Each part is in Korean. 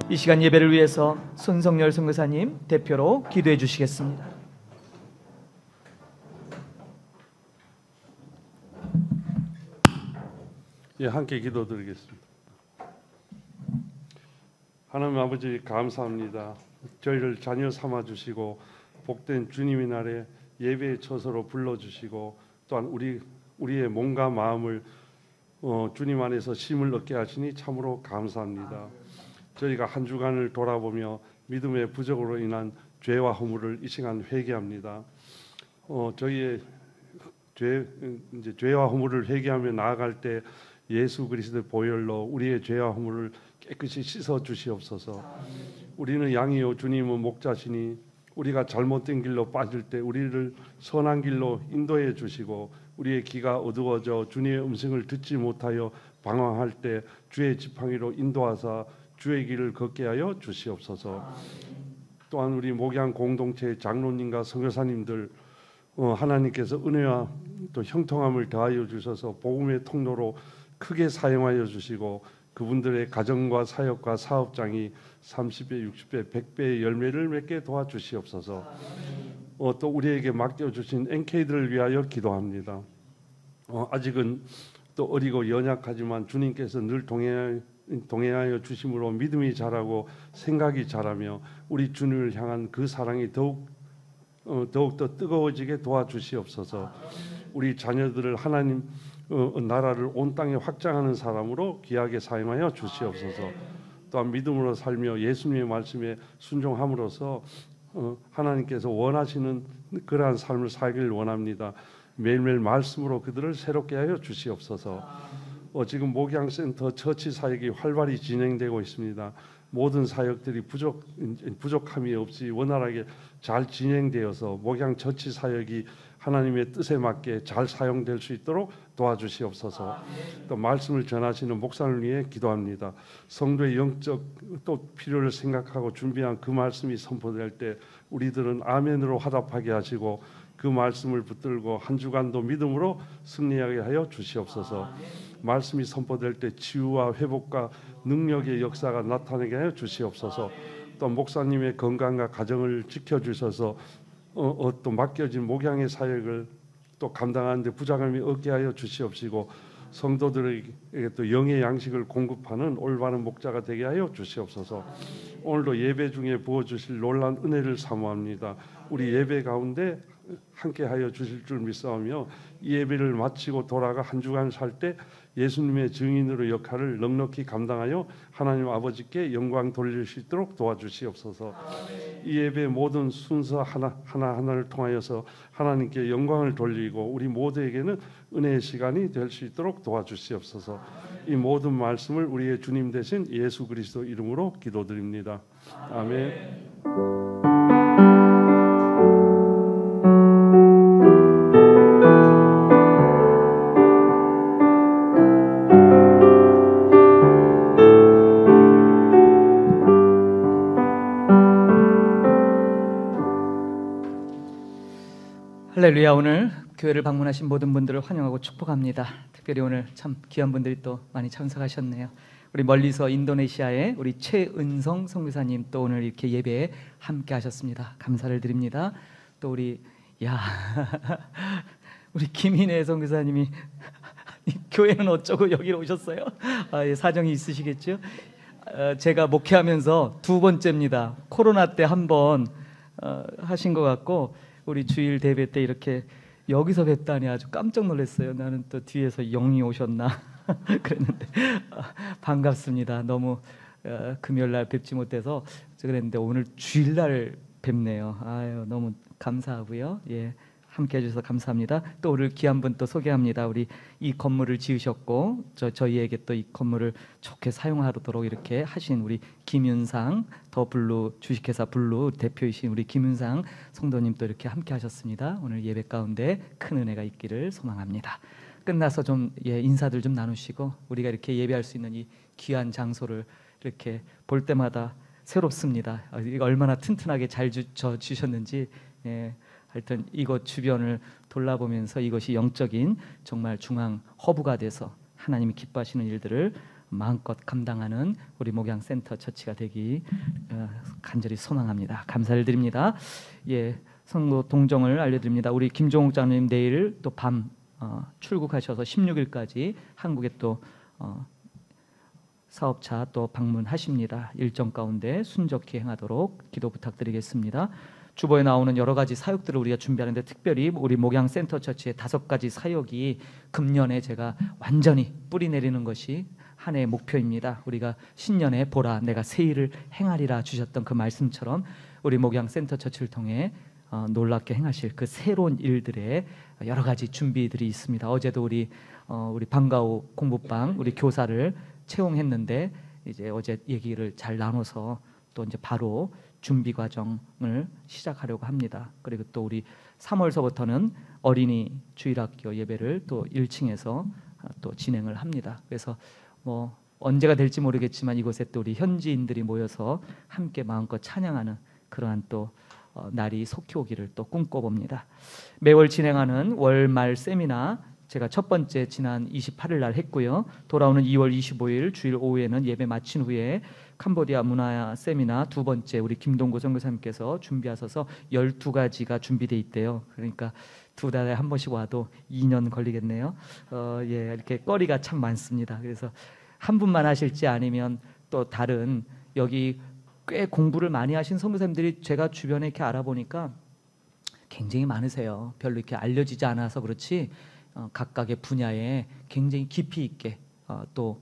이 시간 예배를 위해서 손성열 선교사님 대표로 기도해 주시겠습니다. 예, 함께 기도드리겠습니다. 하나님 아버지 감사합니다. 저희를 자녀 삼아 주시고 복된 주님의 날에 예배의 처소로 불러주시고 또한 우리의 몸과 마음을 주님 안에서 쉼을 얻게 하시니 참으로 감사합니다. 저희가 한 주간을 돌아보며 믿음의 부족으로 인한 죄와 허물을 이 시간 회개합니다. 저희의 죄와 허물을 회개하며 나아갈 때 예수 그리스도의 보혈로 우리의 죄와 허물을 깨끗이 씻어 주시옵소서. 우리는 양이요 주님은 목자시니 우리가 잘못된 길로 빠질 때 우리를 선한 길로 인도해 주시고 우리의 귀가 어두워져 주님의 음성을 듣지 못하여 방황할 때 주의 지팡이로 인도하사 주의 길을 걷게 하여 주시옵소서. 또한 우리 목양 공동체의 장로님과 선교사님들 하나님께서 은혜와 또 형통함을 더하여 주셔서 복음의 통로로 크게 사용하여 주시고 그분들의 가정과 사역과 사업장이 30배, 60배, 100배의 열매를 맺게 도와주시옵소서. 또 우리에게 맡겨주신 NK들을 위하여 기도합니다. 아직은 또 어리고 연약하지만 주님께서 늘 동행하여 주심으로 믿음이 자라고 생각이 자라며 우리 주님을 향한 그 사랑이 더욱더 뜨거워지게 도와주시옵소서. 우리 자녀들을 하나님 나라를 온 땅에 확장하는 사람으로 귀하게 사용하여 주시옵소서. 또한 믿음으로 살며 예수님의 말씀에 순종함으로써 하나님께서 원하시는 그러한 삶을 살기를 원합니다. 매일매일 말씀으로 그들을 새롭게 하여 주시옵소서. 지금 목양센터 처치 사역이 활발히 진행되고 있습니다. 모든 사역들이 부족함이 없이 원활하게 잘 진행되어서 목양 처치 사역이 하나님의 뜻에 맞게 잘 사용될 수 있도록 도와주시옵소서. 또 말씀을 전하시는 목사를 위해 기도합니다. 성도의 영적 또 필요를 생각하고 준비한 그 말씀이 선포될 때 우리들은 아멘으로 화답하게 하시고 그 말씀을 붙들고 한 주간도 믿음으로 승리하게 하여 주시옵소서. 말씀이 선포될 때 치유와 회복과 능력의 역사가 나타나게 하여 주시옵소서. 또 목사님의 건강과 가정을 지켜주셔서 또 맡겨진 목양의 사역을 또 감당하는데 부족함이 없게 하여 주시옵시고 성도들에게 또 영의 양식을 공급하는 올바른 목자가 되게 하여 주시옵소서. 오늘도 예배 중에 부어주실 놀라운 은혜를 사모합니다. 우리 예배 가운데 함께하여 주실 줄 믿사오며 이 예배를 마치고 돌아가 한 주간 살 때 예수님의 증인으로 역할을 넉넉히 감당하여 하나님 아버지께 영광 돌릴 수 있도록 도와주시옵소서. 이 예배의 모든 순서 하나하나를 통하여서 하나님께 영광을 돌리고 우리 모두에게는 은혜의 시간이 될 수 있도록 도와주시옵소서. 이 모든 말씀을 우리의 주님 되신 예수 그리스도 이름으로 기도드립니다. 아멘. 할렐루야. 오늘 교회를 방문하신 모든 분들을 환영하고 축복합니다. 특별히 오늘 참 귀한 분들이 또 많이 참석하셨네요. 우리 멀리서 인도네시아의 우리 최은성 선교사님 또 오늘 이렇게 예배에 함께 하셨습니다. 감사를 드립니다. 또 우리 우리 김인혜 선교사님이 교회는 어쩌고 여기로 오셨어요? 사정이 있으시겠죠? 제가 목회하면서 두 번째입니다. 코로나 때 한 번 하신 것 같고 우리 주일 대회 때 이렇게 여기서 뵙다니 아주 깜짝 놀랐어요. 나는 또 뒤에서 영이 오셨나 그랬는데 반갑습니다. 너무 금요일날 뵙지 못해서 그랬는데 오늘 주일날 뵙네요. 아유 너무 감사하고요. 예, 함께해 주셔서 감사합니다. 또 오늘 귀한 분 또 소개합니다. 우리 이 건물을 지으셨고 저희에게 또 이 건물을 좋게 사용하도록 이렇게 하신 우리 김윤상 더 블루 주식회사 블루 대표이신 우리 김윤상 성도님 또 이렇게 함께 하셨습니다. 오늘 예배 가운데 큰 은혜가 있기를 소망합니다. 끝나서 좀 인사들 좀 나누시고 우리가 이렇게 예배할 수 있는 이 귀한 장소를 이렇게 볼 때마다 새롭습니다. 이거 얼마나 튼튼하게 잘 주셨는지. 하여튼 이곳 주변을 돌아보면서 이것이 영적인 정말 중앙 허브가 돼서 하나님이 기뻐하시는 일들을 마음껏 감당하는 우리 목양센터 처치가 되기 간절히 소망합니다. 감사를 드립니다. 예, 성도 동정을 알려드립니다. 우리 김종욱 장로님 내일 또 밤 출국하셔서 16일까지 한국에 또 사업차 또 방문하십니다. 일정 가운데 순적히 행하도록 기도 부탁드리겠습니다. 주보에 나오는 여러 가지 사역들을 우리가 준비하는데 특별히 우리 목양센터 처치의 5가지 사역이 금년에 제가 완전히 뿌리 내리는 것이 한 해의 목표입니다. 우리가 신년에 보라 내가 새 일을 행하리라 주셨던 그 말씀처럼 우리 목양센터 처치를 통해 놀랍게 행하실 그 새로운 일들의 여러 가지 준비들이 있습니다. 어제도 우리 방과후 공부방 우리 교사를 채용했는데 이제 어제 얘기를 잘 나눠서 또 이제 바로 준비 과정을 시작하려고 합니다. 그리고 또 우리 3월서부터는 어린이 주일학교 예배를 또 1층에서 또 진행을 합니다. 그래서 뭐 언제가 될지 모르겠지만 이곳에 또 우리 현지인들이 모여서 함께 마음껏 찬양하는 그러한 또 날이 속히 오기를 또 꿈꿔봅니다. 매월 진행하는 월말 세미나 제가 첫 번째 지난 28일 날 했고요. 돌아오는 2월 25일 주일 오후에는 예배 마친 후에 캄보디아 문화 세미나 두 번째 우리 김동구 선교사님께서 준비하셔서 12가지가 준비돼 있대요. 그러니까 2달에 한 번씩 와도 2년 걸리겠네요. 예, 이렇게 거리가 참 많습니다. 그래서 한 분만 하실지 아니면 또 다른 여기 꽤 공부를 많이 하신 선교사님들이 제가 주변에 이렇게 알아보니까 굉장히 많으세요. 별로 이렇게 알려지지 않아서 그렇지 각각의 분야에 굉장히 깊이 있게 또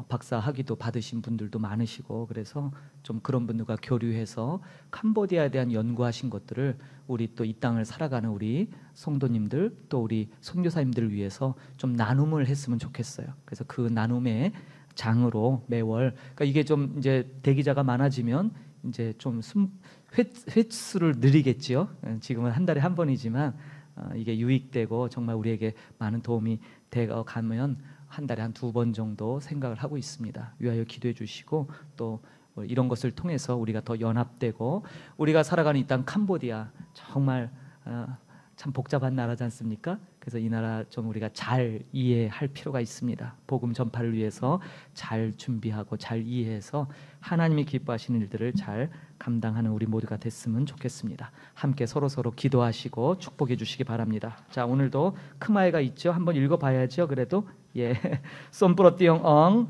박사 학위도 받으신 분들도 많으시고 그래서 좀 그런 분들과 교류해서 캄보디아에 대한 연구하신 것들을 우리 또 이 땅을 살아가는 우리 성도님들 또 우리 선교사님들을 위해서 좀 나눔을 했으면 좋겠어요. 그래서 그 나눔의 장으로 매월 그러니까 이게 좀 이제 대기자가 많아지면 이제 좀 횟수를 늘리겠지요. 지금은 한 달에 한 번이지만 이게 유익되고 정말 우리에게 많은 도움이 되어 가면 한 달에 한 2번 정도 생각을 하고 있습니다. 위하여 기도해 주시고 또 이런 것을 통해서 우리가 더 연합되고 우리가 살아가는 이 땅 캄보디아 정말 참 복잡한 나라지 않습니까? 그래서 이 나라 좀 우리가 잘 이해할 필요가 있습니다. 복음 전파를 위해서 잘 준비하고 잘 이해해서 하나님이 기뻐하시는 일들을 잘 감당하는 우리 모두가 됐으면 좋겠습니다. 함께 서로서로 기도하시고 축복해 주시기 바랍니다. 자, 오늘도 크마에가 있죠. 한번 읽어봐야죠. 그래도 예, 쏨뿌러띠용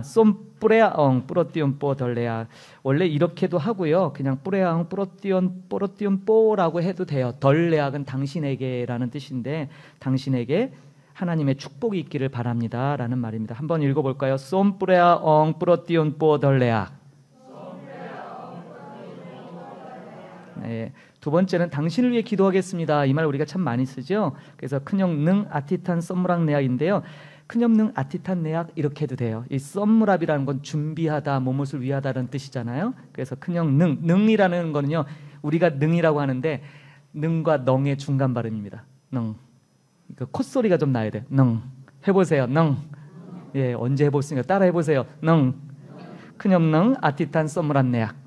쏨뿌레아엉 뿌러띠온 뽀덜레아 원래 이렇게도 하고요. 그냥 뿌레아엉 뿌러띠온 뽀라고 해도 돼요. 덜레악은 당신에게라는 뜻인데 당신에게 하나님의 축복이 있기를 바랍니다 라는 말입니다. 한번 읽어볼까요? 쏨뿌레아엉 뿌러띠온 뽀덜레악. 네, 두 번째는 당신을 위해 기도하겠습니다. 이 말 우리가 참 많이 쓰죠. 그래서 큰형 능 아티탄 썸무락 내악인데요. 큰형 능 아티탄 내악 이렇게 해도 돼요. 이 썸무랍이라는 건 준비하다, 무엇을 위하다라는 뜻이잖아요. 그래서 큰형 능이라는 거는요. 우리가 능이라고 하는데 능과 넝의 중간 발음입니다. 능. 그 콧소리가 좀 나야 돼. 능. 해보세요. 능. 예, 언제 해보시니까 따라 해보세요. 능. 큰형 능 아티탄 썸무락 내악.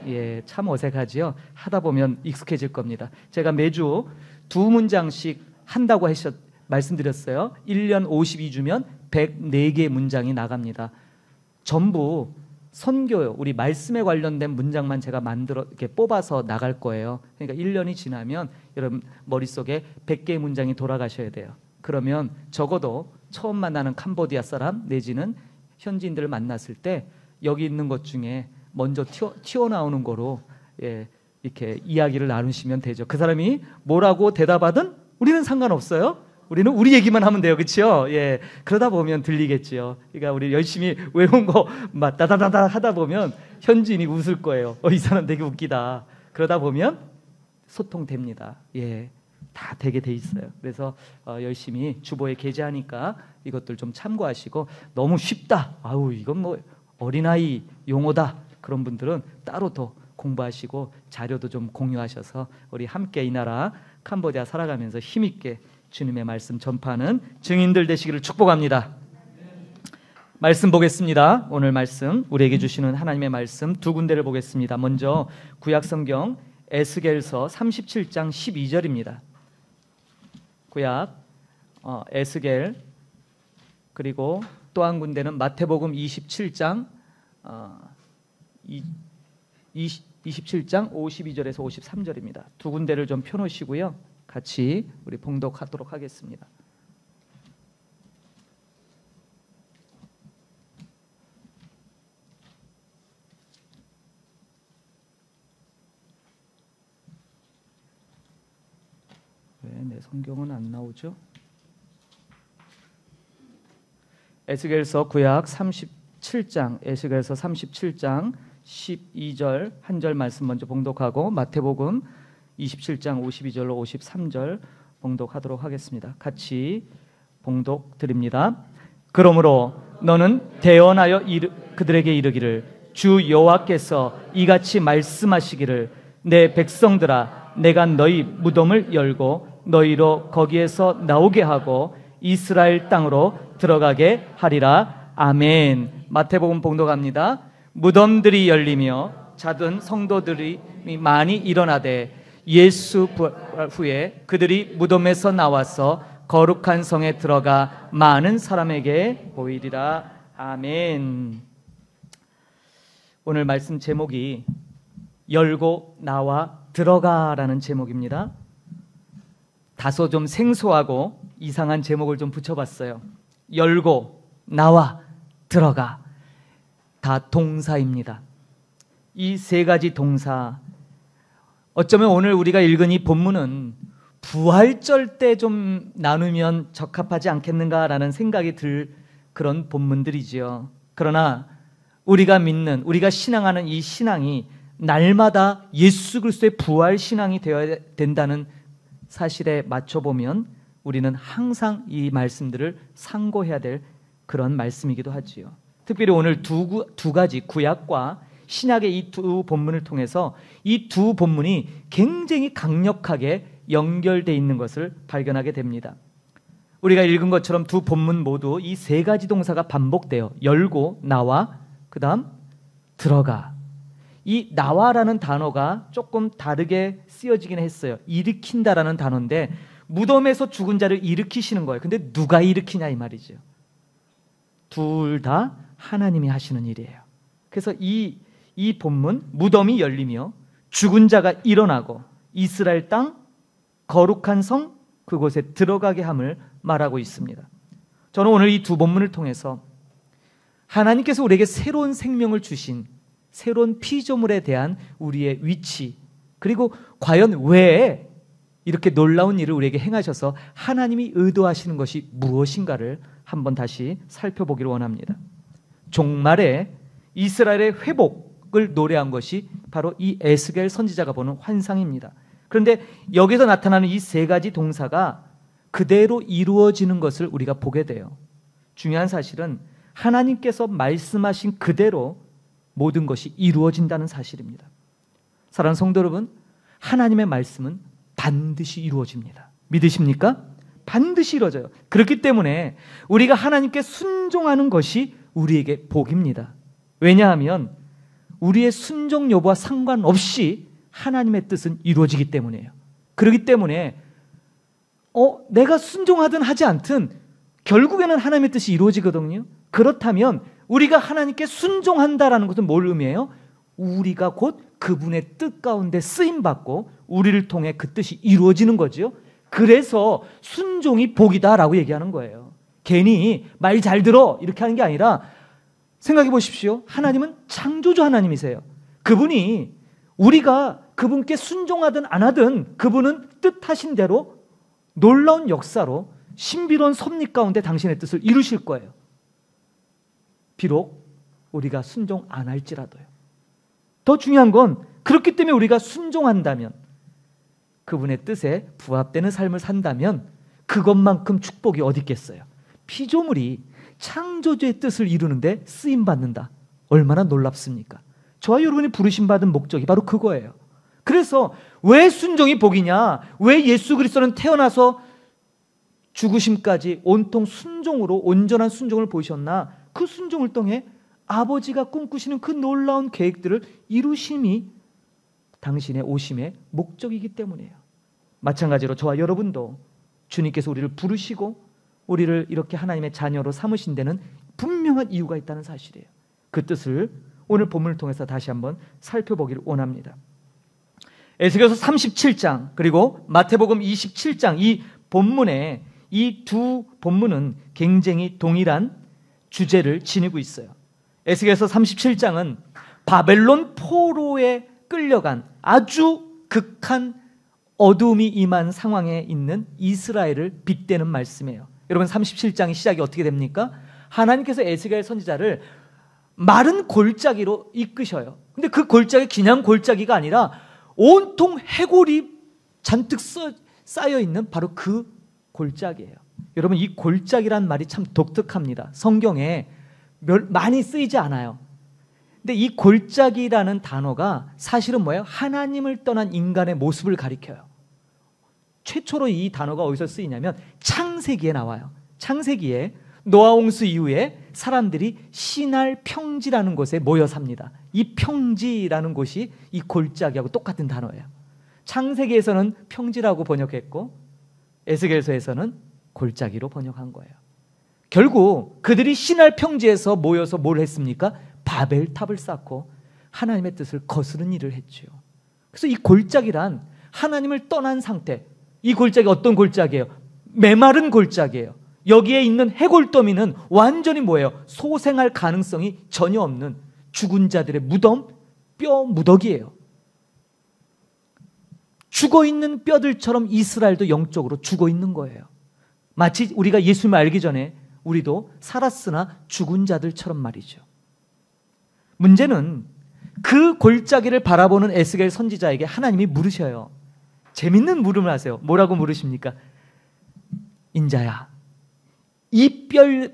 예, 참 어색하지요. 하다 보면 익숙해질 겁니다. 제가 매주 2문장씩 한다고 말씀드렸어요. 1년 52주면 104개의 문장이 나갑니다. 전부 선교요. 우리 말씀에 관련된 문장만 제가 만들어 이렇게 뽑아서 나갈 거예요. 그러니까 1년이 지나면 여러분 머릿속에 100개의 문장이 돌아가셔야 돼요. 그러면 적어도 처음 만나는 캄보디아 사람 내지는 현지인들을 만났을 때 여기 있는 것 중에 먼저 튀어나오는 거로 예, 이렇게 이야기를 나누시면 되죠. 그 사람이 뭐라고 대답하든 우리는 상관없어요. 우리는 우리 얘기만 하면 돼요. 그렇죠? 예, 그러다 보면 들리겠죠. 그러니까 우리 열심히 외운 거 막 따다다다 하다 보면 현지인이 웃을 거예요. 이 사람 되게 웃기다. 그러다 보면 소통됩니다. 예, 다 되게 돼 있어요. 그래서 열심히 주보에 게재하니까 이것들 좀 참고하시고 너무 쉽다. 아우 이건 뭐 어린아이 용어다. 그런 분들은 따로 더 공부하시고 자료도 좀 공유하셔서 우리 함께 이 나라 캄보디아 살아가면서 힘있게 주님의 말씀 전파하는 증인들 되시기를 축복합니다. 말씀 보겠습니다. 오늘 말씀 우리에게 주시는 하나님의 말씀 두 군데를 보겠습니다. 먼저 구약성경 에스겔서 37장 12절입니다. 구약 에스겔 그리고 또 한 군데는 마태복음 27장 27장 52절에서 53절입니다. 두 군데를 좀 펴놓으시고요. 같이 우리 봉독하도록 하겠습니다. 왜 내 성경은 안 나오죠? 에스겔서 구약 37장, 에스겔서 37장 12절 한 절 말씀 먼저 봉독하고 마태복음 27장 52절로 53절 봉독하도록 하겠습니다. 같이 봉독 드립니다. 그러므로 너는 대언하여 그들에게 이르기를 주 여호와께서 이같이 말씀하시기를 내 백성들아 내가 너희 무덤을 열고 너희로 거기에서 나오게 하고 이스라엘 땅으로 들어가게 하리라. 아멘. 마태복음 봉독합니다. 무덤들이 열리며 자든 성도들이 많이 일어나되 예수 부활 후에 그들이 무덤에서 나와서 거룩한 성에 들어가 많은 사람에게 보이리라. 아멘. 오늘 말씀 제목이 열고 나와 들어가라는 제목입니다. 다소 좀 생소하고 이상한 제목을 좀 붙여봤어요. 열고 나와 들어가 다 동사입니다. 이 세 가지 동사, 어쩌면 오늘 우리가 읽은 이 본문은 부활절 때 좀 나누면 적합하지 않겠는가라는 생각이 들 그런 본문들이지요. 그러나 우리가 믿는, 우리가 신앙하는 이 신앙이 날마다 예수 그리스도의 부활 신앙이 되어야 된다는 사실에 맞춰보면 우리는 항상 이 말씀들을 상고해야 될 그런 말씀이기도 하지요. 특별히 오늘 두 가지 구약과 신약의 이 두 본문을 통해서 이 두 본문이 굉장히 강력하게 연결되어 있는 것을 발견하게 됩니다. 우리가 읽은 것처럼 두 본문 모두 이 세 가지 동사가 반복돼요. 열고, 나와, 그 다음 들어가. 이 나와라는 단어가 조금 다르게 쓰여지긴 했어요. 일으킨다라는 단어인데 무덤에서 죽은 자를 일으키시는 거예요. 근데 누가 일으키냐 이 말이죠. 둘 다 하나님이 하시는 일이에요. 그래서 이 본문 무덤이 열리며 죽은 자가 일어나고 이스라엘 땅 거룩한 성 그곳에 들어가게 함을 말하고 있습니다. 저는 오늘 이 두 본문을 통해서 하나님께서 우리에게 새로운 생명을 주신 새로운 피조물에 대한 우리의 위치, 그리고 과연 왜 이렇게 놀라운 일을 우리에게 행하셔서 하나님이 의도하시는 것이 무엇인가를 한번 다시 살펴보기를 원합니다. 종말에 이스라엘의 회복을 노래한 것이 바로 이 에스겔 선지자가 보는 환상입니다. 그런데 여기서 나타나는 이 세 가지 동사가 그대로 이루어지는 것을 우리가 보게 돼요. 중요한 사실은 하나님께서 말씀하신 그대로 모든 것이 이루어진다는 사실입니다. 사랑하는 성도 여러분, 하나님의 말씀은 반드시 이루어집니다. 믿으십니까? 반드시 이루어져요. 그렇기 때문에 우리가 하나님께 순종하는 것이 우리에게 복입니다. 왜냐하면 우리의 순종 여부와 상관없이 하나님의 뜻은 이루어지기 때문이에요. 그렇기 때문에 내가 순종하든 하지 않든 결국에는 하나님의 뜻이 이루어지거든요. 그렇다면 우리가 하나님께 순종한다라는 것은 뭘 의미해요? 우리가 곧 그분의 뜻 가운데 쓰임받고 우리를 통해 그 뜻이 이루어지는 거죠. 그래서 순종이 복이다라고 얘기하는 거예요. 괜히 말 잘 들어 이렇게 하는 게 아니라 생각해 보십시오. 하나님은 창조주 하나님이세요. 그분이 우리가 그분께 순종하든 안 하든 그분은 뜻하신 대로 놀라운 역사로 신비로운 섭리 가운데 당신의 뜻을 이루실 거예요. 비록 우리가 순종 안 할지라도요. 더 중요한 건 그렇기 때문에 우리가 순종한다면, 그분의 뜻에 부합되는 삶을 산다면 그것만큼 축복이 어디 있겠어요. 피조물이 창조주의 뜻을 이루는데 쓰임받는다. 얼마나 놀랍습니까? 저와 여러분이 부르심받은 목적이 바로 그거예요. 그래서 왜 순종이 복이냐? 왜 예수 그리스도는 태어나서 죽으심까지 온통 순종으로 온전한 순종을 보이셨나? 그 순종을 통해 아버지가 꿈꾸시는 그 놀라운 계획들을 이루심이 당신의 오심의 목적이기 때문이에요. 마찬가지로 저와 여러분도 주님께서 우리를 부르시고 우리를 이렇게 하나님의 자녀로 삼으신 데는 분명한 이유가 있다는 사실이에요. 그 뜻을 오늘 본문을 통해서 다시 한번 살펴보기를 원합니다. 에스겔서 37장 그리고 마태복음 27장 이 본문에 이 두 본문은 굉장히 동일한 주제를 지니고 있어요. 에스겔서 37장은 바벨론 포로에 끌려간 아주 극한 어두움이 임한 상황에 있는 이스라엘을 빗대는 말씀이에요. 여러분 37장의 시작이 어떻게 됩니까? 하나님께서 에스겔 선지자를 마른 골짜기로 이끄셔요. 근데 그 골짜기 그냥 골짜기가 아니라 온통 해골이 잔뜩 쌓여 있는 바로 그 골짜기예요. 여러분 이 골짜기란 말이 참 독특합니다. 성경에 많이 쓰이지 않아요. 근데 이 골짜기라는 단어가 사실은 뭐예요? 하나님을 떠난 인간의 모습을 가리켜요. 최초로 이 단어가 어디서 쓰이냐면 창세기에 나와요. 창세기에 노아 홍수 이후에 사람들이 시날 평지라는 곳에 모여 삽니다. 이 평지라는 곳이 이 골짜기하고 똑같은 단어예요. 창세기에서는 평지라고 번역했고 에스겔서에서는 골짜기로 번역한 거예요. 결국 그들이 시날 평지에서 모여서 뭘 했습니까? 바벨탑을 쌓고 하나님의 뜻을 거스른 일을 했죠. 그래서 이 골짜기란 하나님을 떠난 상태. 이 골짜기 어떤 골짜기예요? 메마른 골짜기예요. 여기에 있는 해골더미는 완전히 뭐예요? 소생할 가능성이 전혀 없는 죽은 자들의 무덤, 뼈 무더기예요. 죽어있는 뼈들처럼 이스라엘도 영적으로 죽어있는 거예요. 마치 우리가 예수님을 알기 전에 우리도 살았으나 죽은 자들처럼 말이죠. 문제는 그 골짜기를 바라보는 에스겔 선지자에게 하나님이 물으셔요. 재밌는 물음을 하세요. 뭐라고 물으십니까? 인자야, 이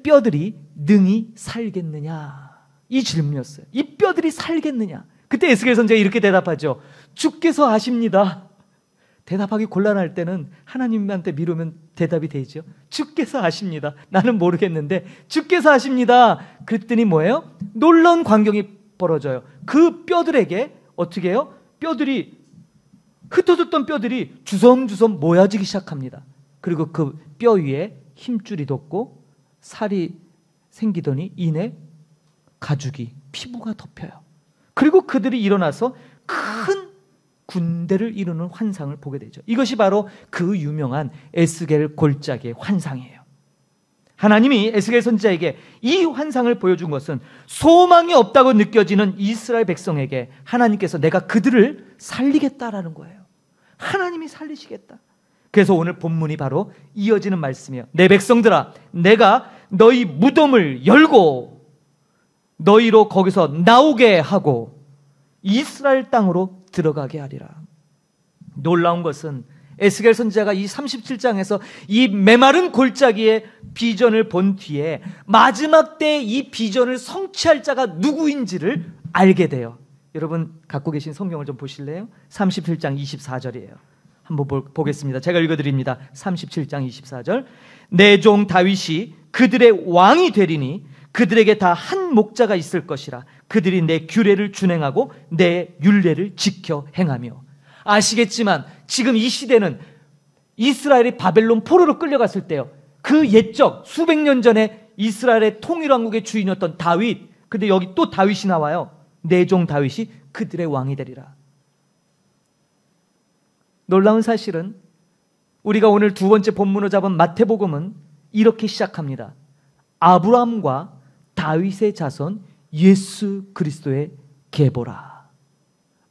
뼈들이 능히 살겠느냐? 이 질문이었어요. 이 뼈들이 살겠느냐? 그때 에스겔 선지자가 이렇게 대답하죠. 주께서 아십니다. 대답하기 곤란할 때는 하나님한테 미루면 대답이 되죠. 주께서 아십니다. 나는 모르겠는데 주께서 아십니다. 그랬더니 뭐예요? 놀라운 광경이 벌어져요. 그 뼈들에게 어떻게 해요? 뼈들이 흩어졌던 뼈들이 주섬주섬 모여지기 시작합니다. 그리고 그 뼈 위에 힘줄이 돋고 살이 생기더니 이내 가죽이 피부가 덮여요. 그리고 그들이 일어나서 큰 군대를 이루는 환상을 보게 되죠. 이것이 바로 그 유명한 에스겔 골짜기의 환상이에요. 하나님이 에스겔 선지자에게 이 환상을 보여준 것은 소망이 없다고 느껴지는 이스라엘 백성에게 하나님께서 내가 그들을 살리겠다라는 거예요. 하나님이 살리시겠다. 그래서 오늘 본문이 바로 이어지는 말씀이에요. 내 백성들아, 내가 너희 무덤을 열고 너희로 거기서 나오게 하고 이스라엘 땅으로 들어가게 하리라. 놀라운 것은 에스겔 선지자가 이 37장에서 이 메마른 골짜기의 비전을 본 뒤에 마지막 때 이 비전을 성취할 자가 누구인지를 알게 돼요. 여러분 갖고 계신 성경을 좀 보실래요? 37장 24절이에요. 한번 보겠습니다. 제가 읽어드립니다. 37장 24절. 내 종 다윗이 그들의 왕이 되리니 그들에게 다 한 목자가 있을 것이라. 그들이 내 규례를 준행하고 내 율례를 지켜 행하며. 아시겠지만 지금 이 시대는 이스라엘이 바벨론 포로로 끌려갔을 때요. 그 옛적 수백 년 전에 이스라엘의 통일왕국의 주인이었던 다윗. 근데 여기 또 다윗이 나와요. 내 종 다윗이 그들의 왕이 되리라. 놀라운 사실은 우리가 오늘 두 번째 본문으로 잡은 마태복음은 이렇게 시작합니다. 아브라함과 다윗의 자손 예수 그리스도의 계보라.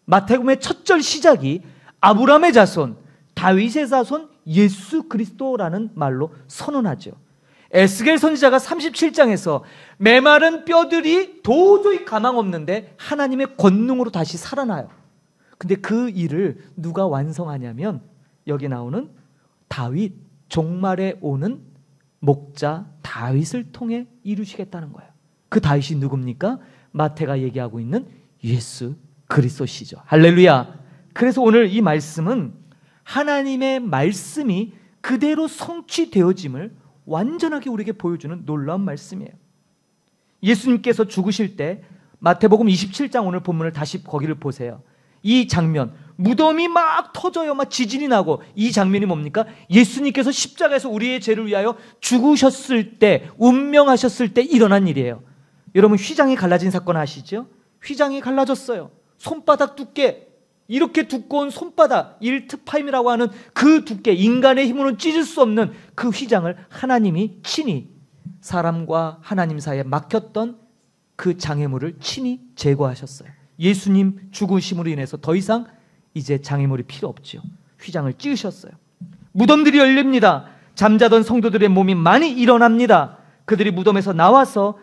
마태복음의 첫 절 시작이 아브라함의 자손, 다윗의 자손 예수 그리스도라는 말로 선언하죠. 에스겔 선지자가 37장에서 메마른 뼈들이 도저히 가망 없는데 하나님의 권능으로 다시 살아나요. 근데 그 일을 누가 완성하냐면 여기 나오는 다윗, 종말에 오는 목자 다윗을 통해 이루시겠다는 거예요. 그 다윗이 누굽니까? 마태가 얘기하고 있는 예수 그리스도시죠. 할렐루야. 그래서 오늘 이 말씀은 하나님의 말씀이 그대로 성취되어짐을 완전하게 우리에게 보여주는 놀라운 말씀이에요. 예수님께서 죽으실 때 마태복음 27장 오늘 본문을 다시 거기를 보세요. 이 장면, 무덤이 막 터져요. 막 지진이 나고. 이 장면이 뭡니까? 예수님께서 십자가에서 우리의 죄를 위하여 죽으셨을 때, 운명하셨을 때 일어난 일이에요. 여러분 휘장이 갈라진 사건 아시죠? 휘장이 갈라졌어요. 손바닥 두께, 이렇게 두꺼운 손바닥, 일트파임이라고 하는 그 두께, 인간의 힘으로는 찢을 수 없는 그 휘장을 하나님이 친히 사람과 하나님 사이에 막혔던 그 장애물을 친히 제거하셨어요. 예수님 죽으심으로 인해서 더 이상 이제 장애물이 필요 없죠. 휘장을 찢으셨어요. 무덤들이 열립니다. 잠자던 성도들의 몸이 많이 일어납니다. 그들이 무덤에서 나와서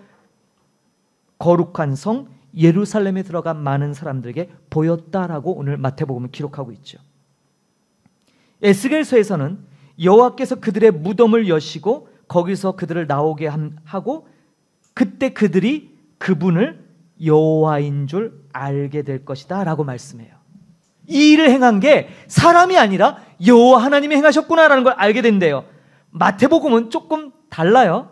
거룩한 성 예루살렘에 들어간 많은 사람들에게 보였다라고 오늘 마태복음은 기록하고 있죠. 에스겔서에서는 여호와께서 그들의 무덤을 여시고 거기서 그들을 나오게 하고 그때 그들이 그분을 여호와인 줄 알게 될 것이다 라고 말씀해요. 이 일을 행한 게 사람이 아니라 여호와 하나님이 행하셨구나라는 걸 알게 된대요. 마태복음은 조금 달라요.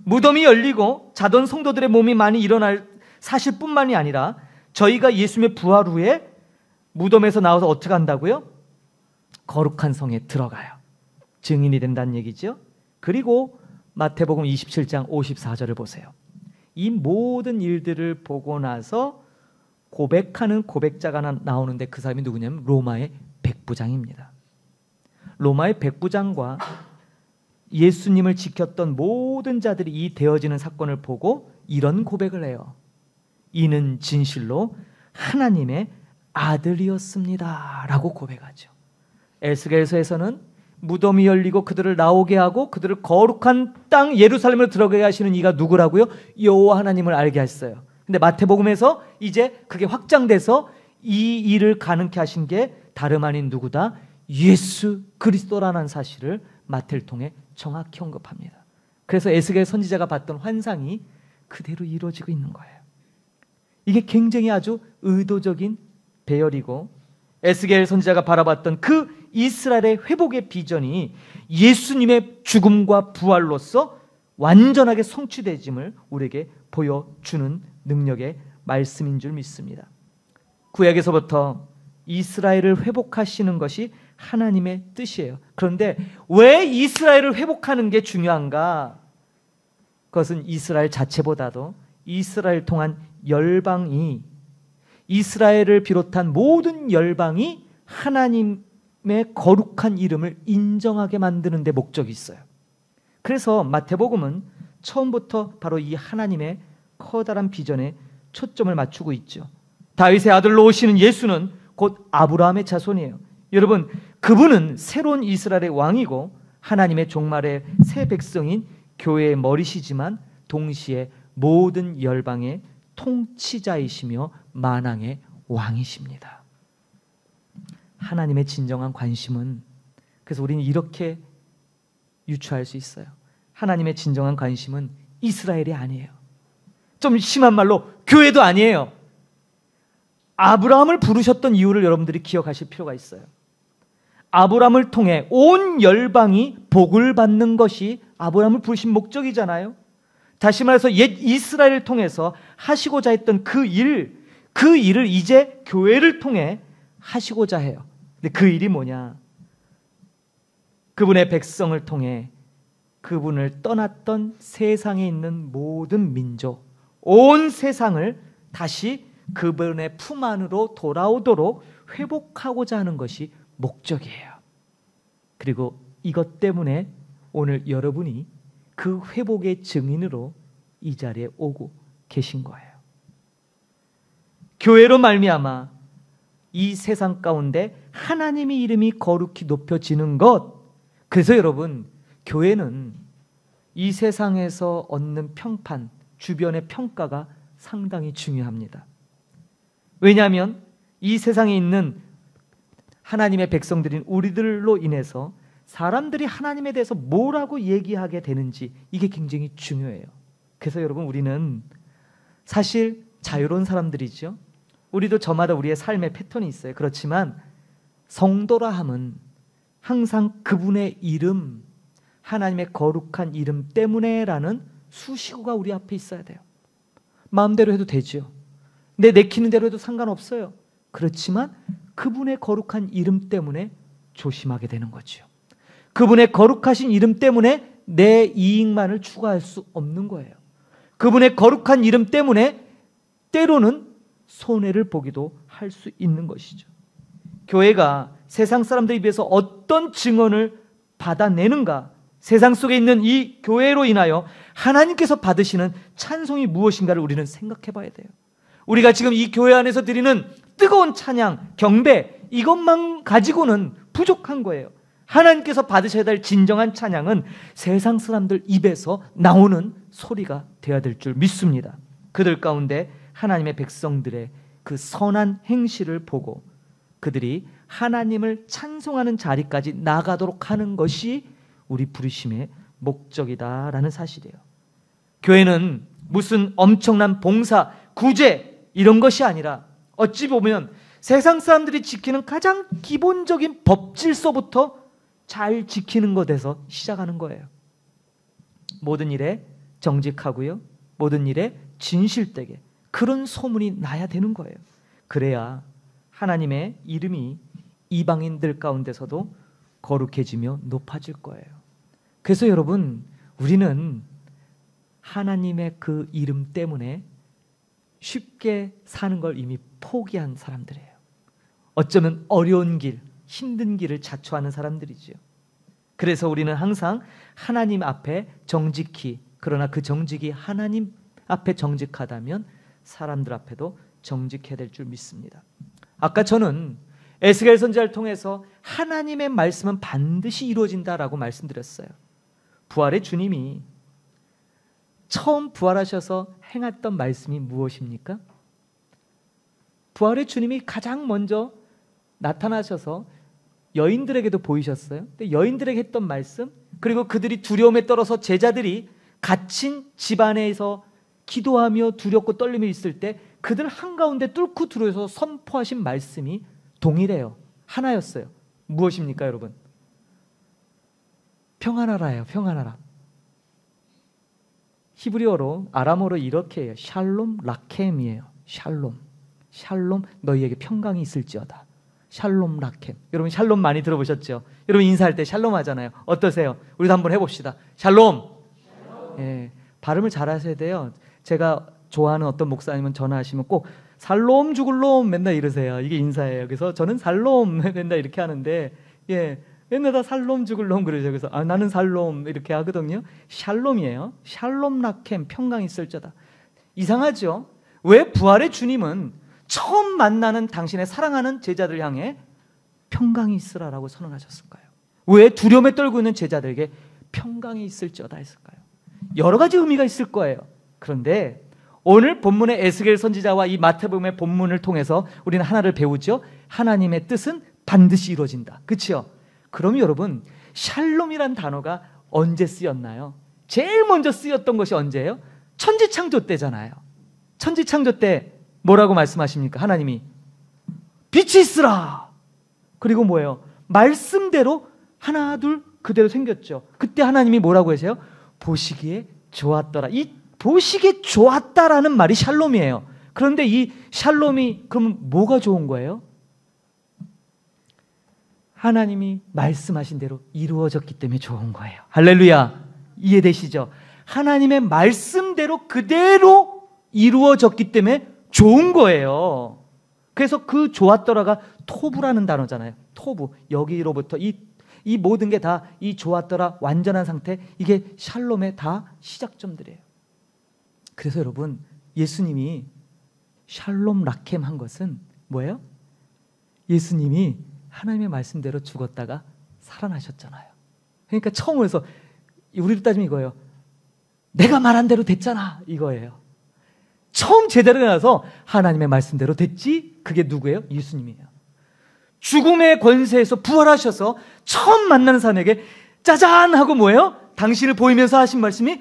무덤이 열리고 자던 성도들의 몸이 많이 일어날 사실뿐만이 아니라 저희가 예수님의 부활 후에 무덤에서 나와서 어떻게 한다고요? 거룩한 성에 들어가요. 증인이 된다는 얘기죠. 그리고 마태복음 27장 54절을 보세요. 이 모든 일들을 보고 나서 고백하는 고백자가 나오는데 그 사람이 누구냐면 로마의 백부장입니다. 로마의 백부장과 예수님을 지켰던 모든 자들이 이 되어지는 사건을 보고 이런 고백을 해요. 이는 진실로 하나님의 아들이었습니다 라고 고백하죠. 에스겔서에서는 무덤이 열리고 그들을 나오게 하고 그들을 거룩한 땅 예루살렘으로 들어가게 하시는 이가 누구라고요? 여호와 하나님을 알게 했어요. 근데 마태복음에서 이제 그게 확장돼서 이 일을 가능케 하신 게 다름 아닌 누구다? 예수 그리스도라는 사실을 마태를 통해 정확히 언급합니다. 그래서 에스겔 선지자가 봤던 환상이 그대로 이루어지고 있는 거예요. 이게 굉장히 아주 의도적인 배열이고 에스겔 선지자가 바라봤던 그 이스라엘의 회복의 비전이 예수님의 죽음과 부활로서 완전하게 성취되짐을 우리에게 보여주는 능력의 말씀인 줄 믿습니다. 구약에서부터 이스라엘을 회복하시는 것이 하나님의 뜻이에요. 그런데 왜 이스라엘을 회복하는 게 중요한가? 그것은 이스라엘 자체보다도 이스라엘 통한 열방이 이스라엘을 비롯한 모든 열방이 하나님의 거룩한 이름을 인정하게 만드는 데 목적이 있어요. 그래서 마태복음은 처음부터 바로 이 하나님의 커다란 비전에 초점을 맞추고 있죠. 다윗의 아들로 오시는 예수는 곧 아브라함의 자손이에요. 여러분, 그분은 새로운 이스라엘의 왕이고 하나님의 종말의 새 백성인 교회의 머리시지만 동시에 모든 열방의 통치자이시며 만왕의 왕이십니다. 하나님의 진정한 관심은, 그래서 우리는 이렇게 유추할 수 있어요. 하나님의 진정한 관심은 이스라엘이 아니에요. 좀 심한 말로 교회도 아니에요. 아브라함을 부르셨던 이유를 여러분들이 기억하실 필요가 있어요. 아브라함을 통해 온 열방이 복을 받는 것이 아브라함을 부르신 목적이잖아요. 다시 말해서 옛 이스라엘을 통해서 하시고자 했던 그 일을 이제 교회를 통해 하시고자 해요. 근데 그 일이 뭐냐? 그분의 백성을 통해 그분을 떠났던 세상에 있는 모든 민족, 온 세상을 다시 그분의 품 안으로 돌아오도록 회복하고자 하는 것이 목적이에요. 그리고 이것 때문에 오늘 여러분이 그 회복의 증인으로 이 자리에 오고 계신 거예요. 교회로 말미암아 이 세상 가운데 하나님의 이름이 거룩히 높여지는 것. 그래서 여러분, 교회는 이 세상에서 얻는 평판, 주변의 평가가 상당히 중요합니다. 왜냐하면 이 세상에 있는 하나님의 백성들인 우리들로 인해서 사람들이 하나님에 대해서 뭐라고 얘기하게 되는지 이게 굉장히 중요해요. 그래서 여러분, 우리는 사실 자유로운 사람들이죠. 우리도 저마다 우리의 삶의 패턴이 있어요. 그렇지만 성도라 함은 항상 그분의 이름, 하나님의 거룩한 이름 때문에라는 수식어가 우리 앞에 있어야 돼요. 마음대로 해도 되죠. 내 내키는 대로 해도 상관없어요. 그렇지만 그분의 거룩한 이름 때문에 조심하게 되는 거죠. 그분의 거룩하신 이름 때문에 내 이익만을 추구할 수 없는 거예요. 그분의 거룩한 이름 때문에 때로는 손해를 보기도 할 수 있는 것이죠. 교회가 세상 사람들에 비해서 어떤 증언을 받아내는가, 세상 속에 있는 이 교회로 인하여 하나님께서 받으시는 찬송이 무엇인가를 우리는 생각해 봐야 돼요. 우리가 지금 이 교회 안에서 드리는 뜨거운 찬양, 경배, 이것만 가지고는 부족한 거예요. 하나님께서 받으셔야 될 진정한 찬양은 세상 사람들 입에서 나오는 소리가 되어야 될 줄 믿습니다. 그들 가운데 하나님의 백성들의 그 선한 행실을 보고 그들이 하나님을 찬송하는 자리까지 나가도록 하는 것이 우리 부르심의 목적이다라는 사실이에요. 교회는 무슨 엄청난 봉사, 구제 이런 것이 아니라 어찌 보면 세상 사람들이 지키는 가장 기본적인 법 질서부터 잘 지키는 것에서 시작하는 거예요. 모든 일에 정직하고요, 모든 일에 진실되게, 그런 소문이 나야 되는 거예요. 그래야 하나님의 이름이 이방인들 가운데서도 거룩해지며 높아질 거예요. 그래서 여러분, 우리는 하나님의 그 이름 때문에 쉽게 사는 걸 이미 포기한 사람들이에요. 어쩌면 어려운 길, 힘든 길을 자초하는 사람들이죠. 그래서 우리는 항상 하나님 앞에 정직히, 그러나 그 정직이 하나님 앞에 정직하다면 사람들 앞에도 정직해야 될 줄 믿습니다. 아까 저는 에스겔 선지자를 통해서 하나님의 말씀은 반드시 이루어진다라고 말씀드렸어요. 부활의 주님이 처음 부활하셔서 행했던 말씀이 무엇입니까? 부활의 주님이 가장 먼저 나타나셔서 여인들에게도 보이셨어요. 근데 여인들에게 했던 말씀, 그리고 그들이 두려움에 떨어서 제자들이 갇힌 집안에서 기도하며 두렵고 떨림이 있을 때 그들 한가운데 뚫고 들어서 선포하신 말씀이 동일해요. 하나였어요. 무엇입니까, 여러분? 평안하라예요. 평안하라. 히브리어로, 아람어로 이렇게 해요. 샬롬 라켐이에요. 샬롬. 샬롬, 너희에게 평강이 있을지어다. 샬롬 라켐. 여러분 샬롬 많이 들어보셨죠? 여러분 인사할 때 샬롬 하잖아요. 어떠세요? 우리도 한번 해봅시다. 샬롬. 예, 발음을 잘 하셔야 돼요. 제가 좋아하는 어떤 목사님은 전화하시면 꼭 살롬 주글롬 맨날 이러세요. 이게 인사예요. 그래서 저는 살롬 맨날 이렇게 하는데, 예, 맨날 다 살롬 주글롬 그러죠. 그래서 나는 살롬 이렇게 하거든요. 샬롬이에요. 샬롬 라켐, 평강이 있을지어다. 이상하죠? 왜 부활의 주님은 처음 만나는 당신의 사랑하는 제자들 향해 평강이 있으라라고 선언하셨을까요? 왜 두려움에 떨고 있는 제자들에게 평강이 있을지어다 했을까요? 여러 가지 의미가 있을 거예요. 그런데 오늘 본문의 에스겔 선지자와 이 마태복음의 본문을 통해서 우리는 하나를 배우죠. 하나님의 뜻은 반드시 이루어진다. 그렇죠? 그럼 여러분, 샬롬이란 단어가 언제 쓰였나요? 제일 먼저 쓰였던 것이 언제예요? 천지창조 때잖아요. 천지창조 때 뭐라고 말씀하십니까? 하나님이 빛이 있으라. 그리고 뭐예요? 말씀대로 하나 둘 그대로 생겼죠. 그때 하나님이 뭐라고 하세요? 보시기에 좋았더라. 이 보시기에 좋았다라는 말이 샬롬이에요. 그런데 이 샬롬이 그럼 뭐가 좋은 거예요? 하나님이 말씀하신 대로 이루어졌기 때문에 좋은 거예요. 할렐루야. 이해되시죠? 하나님의 말씀대로 그대로 이루어졌기 때문에 좋은 거예요. 그래서 그 좋았더라가 토부라는 단어잖아요. 토부. 여기로부터 이 모든 게 다 이 좋았더라, 완전한 상태, 이게 샬롬의 다 시작점들이에요. 그래서 여러분, 예수님이 샬롬 라켐 한 것은 뭐예요? 예수님이 하나님의 말씀대로 죽었다가 살아나셨잖아요. 그러니까 처음으로 해서 우리로 따지면 이거예요. 내가 말한 대로 됐잖아, 이거예요. 처음 제대로 일어나서 하나님의 말씀대로 됐지? 그게 누구예요? 예수님이에요. 죽음의 권세에서 부활하셔서 처음 만나는 사람에게 짜잔 하고 뭐예요? 당신을 보이면서 하신 말씀이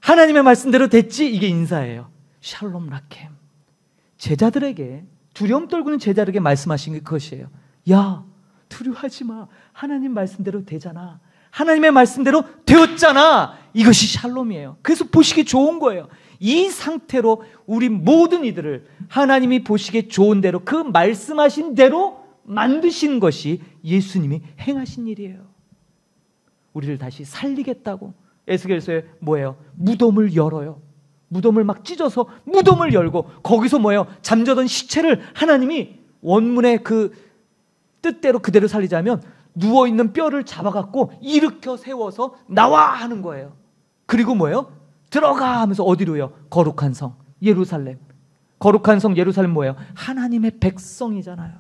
하나님의 말씀대로 됐지? 이게 인사예요. 샬롬 라켐. 제자들에게, 두려움 떨고 있는 제자들에게 말씀하신 게 그것이에요. 야, 두려워하지 마. 하나님 말씀대로 되잖아. 하나님의 말씀대로 되었잖아. 이것이 샬롬이에요. 그래서 보시기 좋은 거예요. 이 상태로 우리 모든 이들을 하나님이 보시기에 좋은 대로 그 말씀하신 대로 만드신 것이 예수님이 행하신 일이에요. 우리를 다시 살리겠다고 에스겔서에 뭐예요? 무덤을 열어요. 무덤을 막 찢어서 무덤을 열고 거기서 뭐예요? 잠자던 시체를 하나님이 원문의 그 뜻대로 그대로 살리자면 누워있는 뼈를 잡아갖고 일으켜 세워서 나와 하는 거예요. 그리고 뭐예요? 들어가 하면서 어디로요? 거룩한 성 예루살렘. 거룩한 성 예루살렘 뭐예요? 하나님의 백성이잖아요.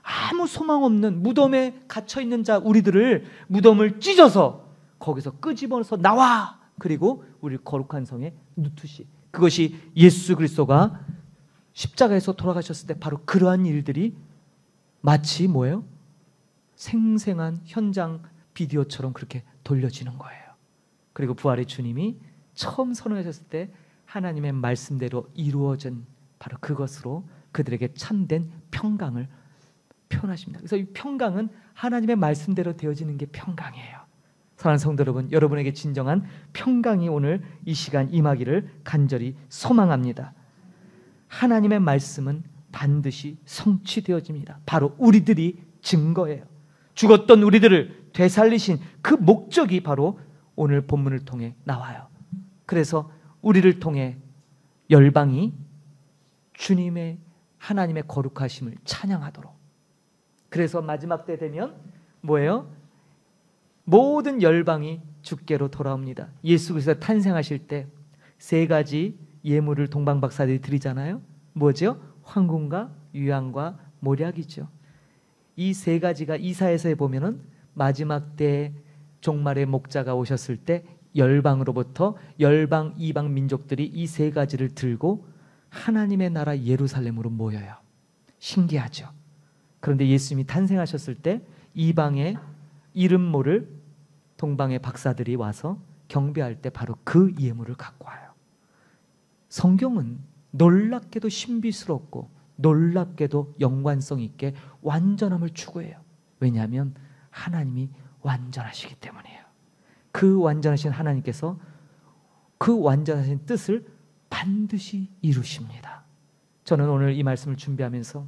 아무 소망 없는 무덤에 갇혀있는 자 우리들을 무덤을 찢어서 거기서 끄집어서 나와. 그리고 우리 거룩한 성에 누투시. 그것이 예수 그리스도가 십자가에서 돌아가셨을 때 바로 그러한 일들이 마치 뭐예요? 생생한 현장 비디오처럼 그렇게 돌려지는 거예요. 그리고 부활의 주님이 처음 선언하셨을 때 하나님의 말씀대로 이루어진 바로 그것으로 그들에게 참된 평강을 표현하십니다. 그래서 이 평강은 하나님의 말씀대로 되어지는 게 평강이에요. 사랑하는 성도 여러분, 여러분에게 진정한 평강이 오늘 이 시간 임하기를 간절히 소망합니다. 하나님의 말씀은 반드시 성취되어집니다. 바로 우리들이 증거예요. 죽었던 우리들을 되살리신 그 목적이 바로 오늘 본문을 통해 나와요. 그래서 우리를 통해 열방이 주님의 하나님의 거룩하심을 찬양하도록. 그래서 마지막 때 되면 뭐예요? 모든 열방이 주께로 돌아옵니다. 예수 그리스도 탄생하실 때 세 가지 예물을 동방박사들이 드리잖아요. 뭐죠? 황금과 유향과 몰약이죠. 이 세 가지가 이사야서에 보면은 마지막 때 종말의 목자가 오셨을 때 열방으로부터 열방 이방 민족들이 이 세 가지를 들고 하나님의 나라 예루살렘으로 모여요. 신기하죠. 그런데 예수님이 탄생하셨을 때 이방의 이름 모를 동방의 박사들이 와서 경배할 때 바로 그 예물을 갖고 와요. 성경은 놀랍게도 신비스럽고 놀랍게도 연관성 있게 완전함을 추구해요. 왜냐하면 하나님이 완전하시기 때문이에요. 그 완전하신 하나님께서 그 완전하신 뜻을 반드시 이루십니다. 저는 오늘 이 말씀을 준비하면서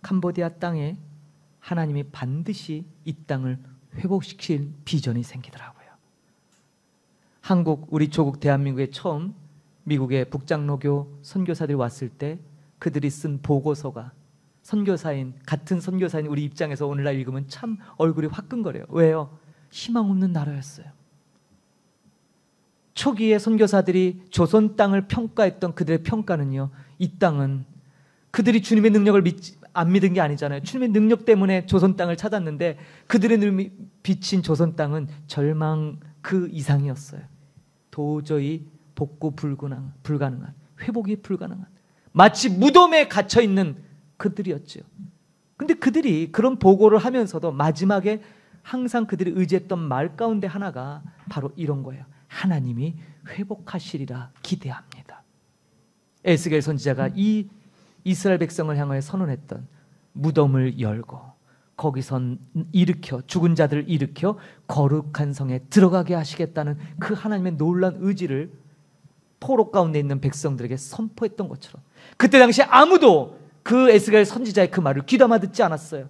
캄보디아 땅에 하나님이 반드시 이 땅을 회복시킬 비전이 생기더라고요. 한국, 우리 조국 대한민국에 처음 미국의 북장로교 선교사들이 왔을 때 그들이 쓴 보고서가 선교사인, 같은 선교사인 우리 입장에서 오늘날 읽으면 참 얼굴이 화끈거려요. 왜요? 희망 없는 나라였어요. 초기에 선교사들이 조선 땅을 평가했던 그들의 평가는요, 이 땅은 그들이 주님의 능력을 안 믿은 게 아니잖아요. 주님의 능력 때문에 조선 땅을 찾았는데 그들의 눈이 비친 조선 땅은 절망 그 이상이었어요. 도저히 복구 불가능한, 회복이 불가능한, 마치 무덤에 갇혀있는 그들이었죠. 근데 그들이 그런 보고를 하면서도 마지막에 항상 그들이 의지했던 말 가운데 하나가 바로 이런 거예요. 하나님이 회복하시리라 기대합니다. 에스겔 선지자가 이 이스라엘 백성을 향하여 선언했던 무덤을 열고 거기서 일으켜 죽은 자들을 일으켜 거룩한 성에 들어가게 하시겠다는 그 하나님의 놀라운 의지를 포로 가운데 있는 백성들에게 선포했던 것처럼 그때 당시 아무도 그 에스겔 선지자의 그 말을 귀담아 듣지 않았어요.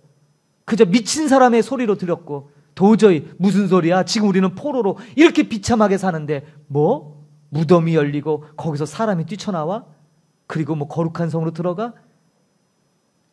그저 미친 사람의 소리로 들었고 도저히 무슨 소리야? 지금 우리는 포로로 이렇게 비참하게 사는데 뭐? 무덤이 열리고 거기서 사람이 뛰쳐나와? 그리고 뭐 거룩한 성으로 들어가?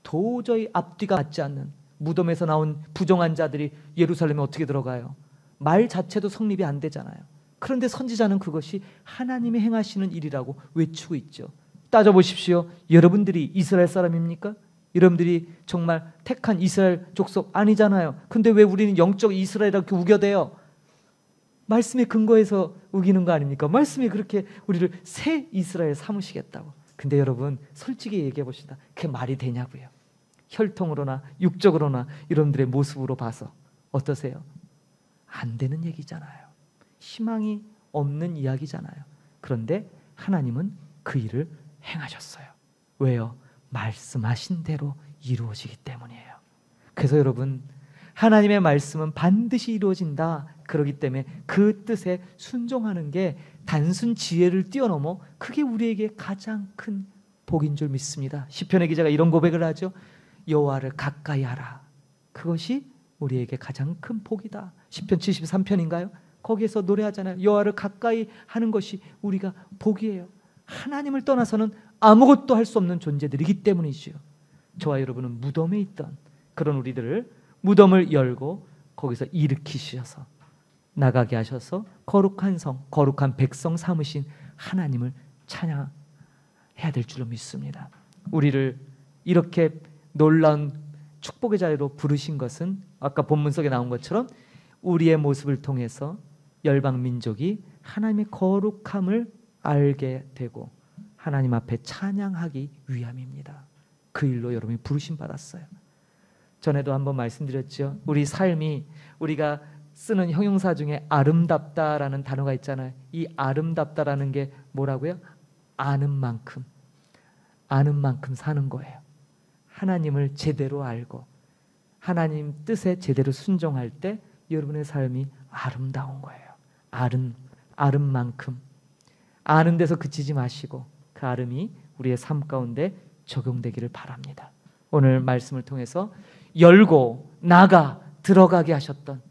도저히 앞뒤가 맞지 않는 무덤에서 나온 부정한 자들이 예루살렘에 어떻게 들어가요? 말 자체도 성립이 안 되잖아요. 그런데 선지자는 그것이 하나님이 행하시는 일이라고 외치고 있죠. 따져보십시오. 여러분들이 이스라엘 사람입니까? 여러분들이 정말 택한 이스라엘 족속 아니잖아요. 근데 왜 우리는 영적 이스라엘이라고 이렇게 우겨대요? 말씀의 근거에서 우기는 거 아닙니까? 말씀이 그렇게 우리를 새 이스라엘 삼으시겠다고. 근데 여러분 솔직히 얘기해 봅시다. 그게 말이 되냐고요. 혈통으로나 육적으로나 여러분들의 모습으로 봐서 어떠세요? 안 되는 얘기잖아요. 희망이 없는 이야기잖아요. 그런데 하나님은 그 일을 행하셨어요. 왜요? 말씀하신 대로 이루어지기 때문이에요. 그래서 여러분 하나님의 말씀은 반드시 이루어진다. 그렇기 때문에 그 뜻에 순종하는 게 단순 지혜를 뛰어넘어 그게 우리에게 가장 큰 복인 줄 믿습니다. 시편의 기자가 이런 고백을 하죠. 여호와를 가까이 하라. 그것이 우리에게 가장 큰 복이다. 시편 73편인가요? 거기에서 노래하잖아요. 여호와를 가까이 하는 것이 우리가 복이에요. 하나님을 떠나서는 아무것도 할 수 없는 존재들이기 때문이지요. 저와 여러분은 무덤에 있던 그런 우리들을 무덤을 열고 거기서 일으키셔서 나가게 하셔서 거룩한 성, 거룩한 백성 삼으신 하나님을 찬양해야 될 줄로 믿습니다. 우리를 이렇게 놀라운 축복의 자리로 부르신 것은 아까 본문 속에 나온 것처럼 우리의 모습을 통해서 열방 민족이 하나님의 거룩함을 알게 되고 하나님 앞에 찬양하기 위함입니다. 그 일로 여러분이 부르심 받았어요. 전에도 한번 말씀드렸죠. 우리 삶이 우리가 쓰는 형용사 중에 아름답다라는 단어가 있잖아요. 이 아름답다라는 게 뭐라고요? 아는 만큼 사는 거예요. 하나님을 제대로 알고 하나님 뜻에 제대로 순종할 때 여러분의 삶이 아름다운 거예요. 아름 만큼 아는 데서 그치지 마시고 그 아름이 우리의 삶 가운데 적용되기를 바랍니다. 오늘 말씀을 통해서 열고 나가 들어가게 하셨던,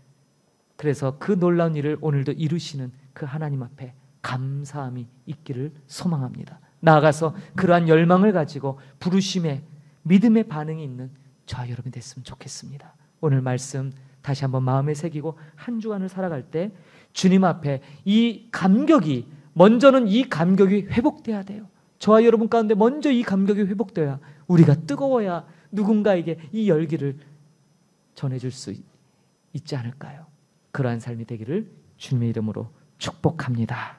그래서 그 놀라운 일을 오늘도 이루시는 그 하나님 앞에 감사함이 있기를 소망합니다. 나아가서 그러한 열망을 가지고 부르심에 믿음의 반응이 있는 저와 여러분이 됐으면 좋겠습니다. 오늘 말씀 다시 한번 마음에 새기고 한 주간을 살아갈 때 주님 앞에 이 감격이, 먼저는 이 감격이 회복돼야 돼요. 저와 여러분 가운데 먼저 이 감격이 회복돼야 우리가 뜨거워야 누군가에게 이 열기를 전해줄 수 있지 않을까요? 그러한 삶이 되기를 주님의 이름으로 축복합니다.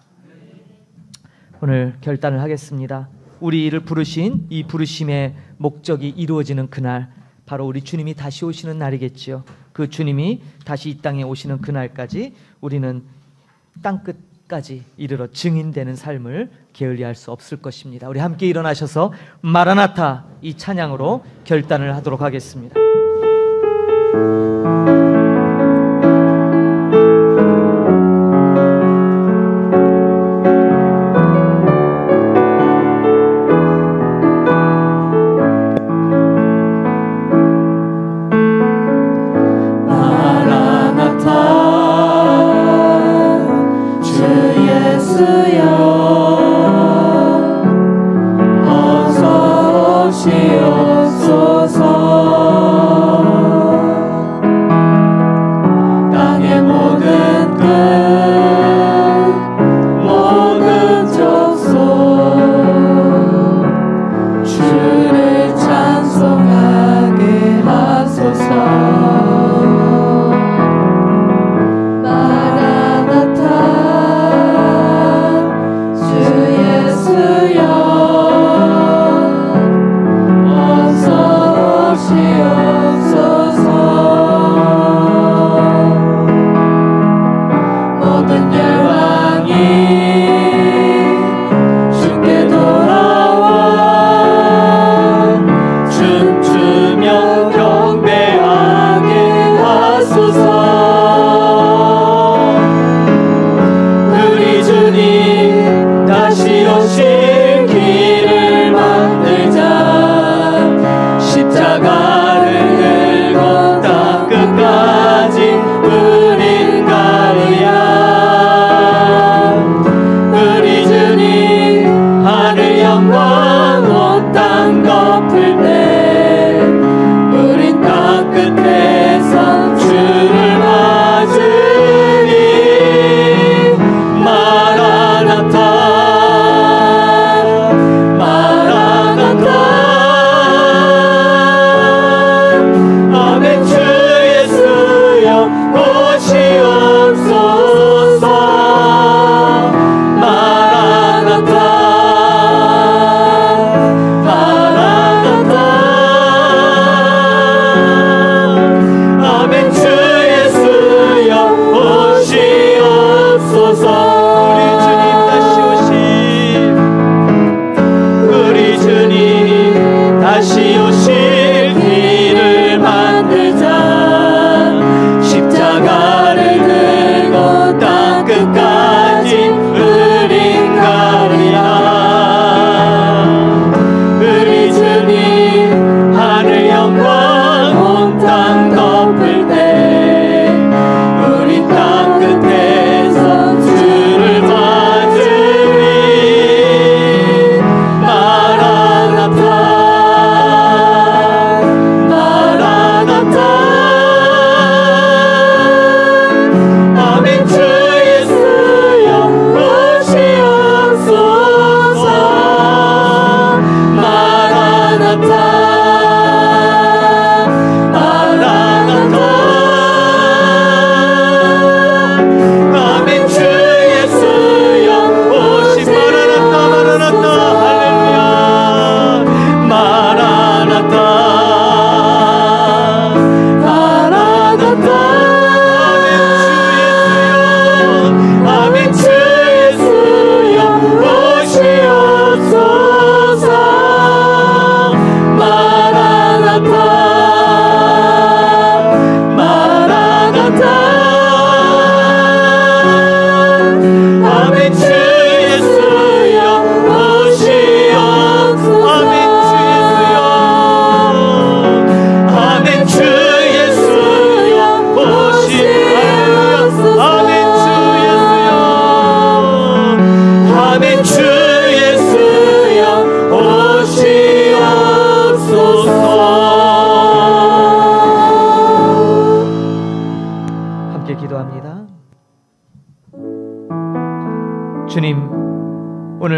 오늘 결단을 하겠습니다. 우리를 부르신 이 부르심의 목적이 이루어지는 그날, 바로 우리 주님이 다시 오시는 날이겠지요. 그 주님이 다시 이 땅에 오시는 그날까지 우리는 땅끝까지 이르러 증인되는 삶을 게을리할 수 없을 것입니다. 우리 함께 일어나셔서 마라나타 이 찬양으로 결단을 하도록 하겠습니다. 마라나타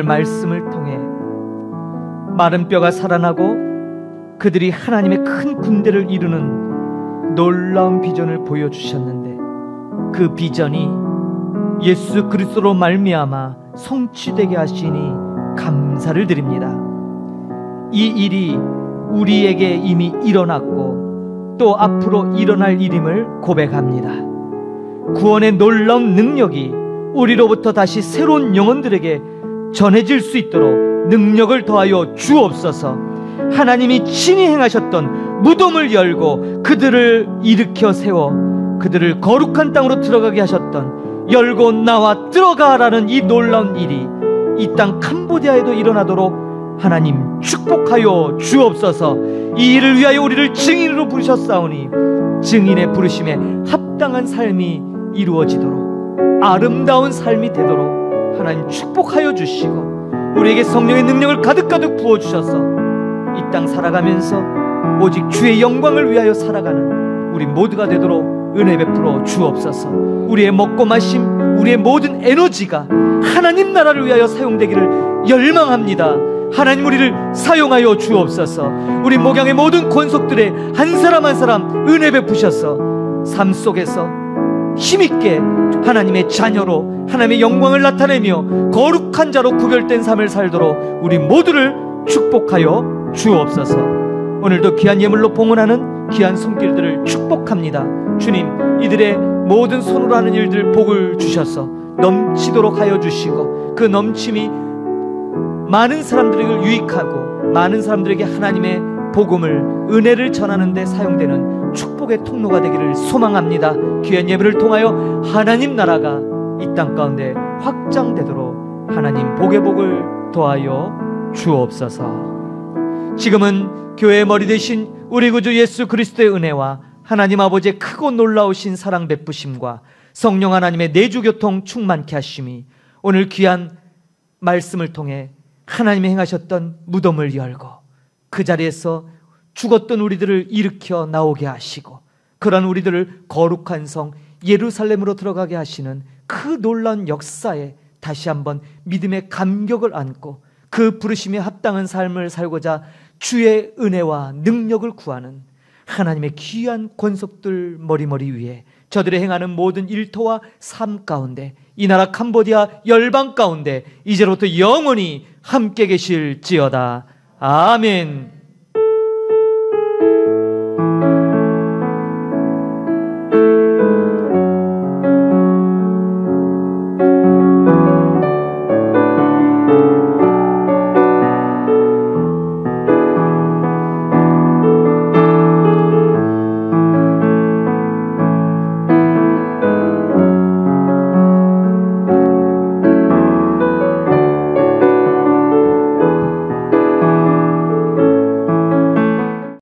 오늘 말씀을 통해 마른 뼈가 살아나고 그들이 하나님의 큰 군대를 이루는 놀라운 비전을 보여주셨는데, 그 비전이 예수 그리스도로 말미암아 성취되게 하시니 감사를 드립니다. 이 일이 우리에게 이미 일어났고 또 앞으로 일어날 일임을 고백합니다. 구원의 놀라운 능력이 우리로부터 다시 새로운 영혼들에게 전해질 수 있도록 능력을 더하여 주옵소서. 하나님이 친히 행하셨던 무덤을 열고 그들을 일으켜 세워 그들을 거룩한 땅으로 들어가게 하셨던 열고 나와 들어가라는 이 놀라운 일이 이 땅 캄보디아에도 일어나도록 하나님 축복하여 주옵소서. 이 일을 위하여 우리를 증인으로 부르셨사오니 증인의 부르심에 합당한 삶이 이루어지도록, 아름다운 삶이 되도록 하나님 축복하여 주시고, 우리에게 성령의 능력을 가득가득 부어주셔서 이 땅 살아가면서 오직 주의 영광을 위하여 살아가는 우리 모두가 되도록 은혜 베풀어 주옵소서. 우리의 먹고 마심, 우리의 모든 에너지가 하나님 나라를 위하여 사용되기를 열망합니다. 하나님, 우리를 사용하여 주옵소서. 우리 목양의 모든 권속들의 한 사람 한 사람 은혜 베푸셔서 삶 속에서 힘있게 하나님의 자녀로 하나님의 영광을 나타내며 거룩한 자로 구별된 삶을 살도록 우리 모두를 축복하여 주옵소서. 오늘도 귀한 예물로 봉헌하는 귀한 손길들을 축복합니다. 주님, 이들의 모든 손으로 하는 일들 복을 주셔서 넘치도록 하여 주시고, 그 넘침이 많은 사람들에게 유익하고 많은 사람들에게 하나님의 복음을, 은혜를 전하는 데 사용되는 축복의 통로가 되기를 소망합니다. 귀한 예배를 통하여 하나님 나라가 이 땅 가운데 확장되도록 하나님 복의 복을 더하여 주옵소서. 지금은 교회의 머리 되신 우리 구주 예수 그리스도의 은혜와 하나님 아버지의 크고 놀라우신 사랑 베푸심과 성령 하나님의 내주교통 충만케 하심이 오늘 귀한 말씀을 통해 하나님이 행하셨던 무덤을 열고 그 자리에서 죽었던 우리들을 일으켜 나오게 하시고, 그런 우리들을 거룩한 성 예루살렘으로 들어가게 하시는 그 놀라운 역사에 다시 한번 믿음의 감격을 안고 그 부르심에 합당한 삶을 살고자 주의 은혜와 능력을 구하는 하나님의 귀한 권속들 머리머리 위에 저들의 행하는 모든 일터와 삶 가운데 이 나라 캄보디아 열방 가운데 이제로부터 영원히 함께 계실지어다. 아멘.